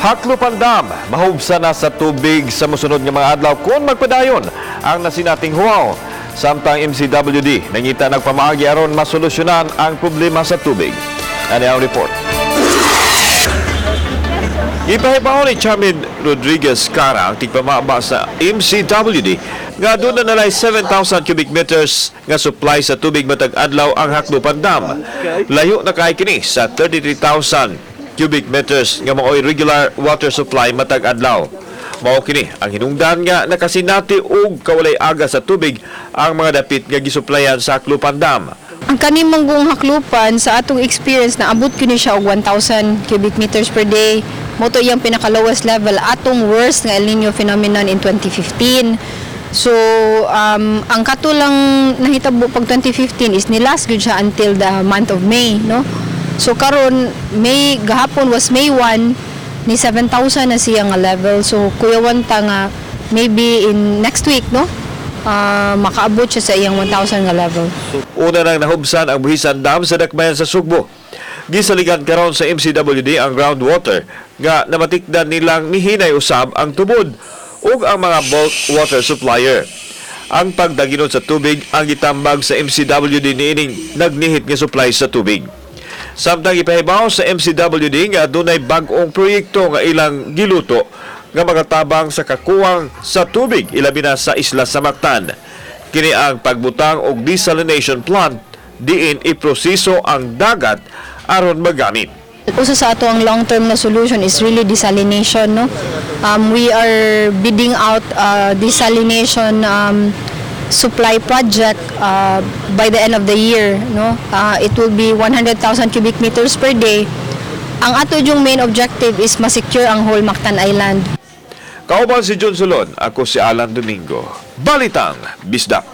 Haklupan Dam, mahubsa na sa tubig sa musunod nga mga adlaw kung magpadayon ang nasinating huwaw. Samtang MCWD nangita nagpamaagi aron masolusyonan ang problema sa tubig. Ano ang report? Ipahibaw ni Chairman Rodriguez Cara ang tigpamaba sa MCWD nga doon na nalay 7,000 cubic meters nga supply sa tubig matag adlaw ang Haklupan Dam. Layo na kay kini sa 33,000 cubic meters nga mao'y regular water supply matag adlaw. Mao kini ang hinungdan nga nakasinati og kawalay aga sa tubig ang mga dapit nga gisuplayan sa Haklupan Dam. Ang kanimong buong haklupan sa atong experience na abot kini siya og 1,000 cubic meters per day. Moto yung pinaka-lowest level atong worst nga El Nino phenomenon in 2015. So, ang katulang nahitabo pag 2015 is nilast gyud siya until the month of May, no? So karon gahapon was May 1 ni 7,000 na siya nga level. So kuyawan ta nga maybe in next week, no? Makaabot siya sa iyang 1,000 nga level. Una nang nahubsan ang Buhisan Dam sa Dakbayan sa Sugbo. Gisaligan karon sa MCWD ang groundwater nga namatikdan nilang mihinay usab ang tubod ug ang mga bulk water supplier. Ang pagdaginon sa tubig ang gitambag sa MCWD niining nagnihit nga supply sa tubig. Samtang ipahibaw sa MCWD nga dunay bag-ong proyekto nga ilang giluto nga magatabang sa kakuwang sa tubig ilabi na sa isla sa Mactan. Kini ang pagbutang og desalination plant diin iproseso ang dagat aron magamit. Usa sa ato ang long-term na solution is really desalination, no? We are bidding out desalination supply project by the end of the year, no? It will be 100,000 cubic meters per day. Ang ato yung main objective is ma-secure ang whole Mactan Island. Kauban si John Solon, ako si Alan Domingo. Balitang Bisdak.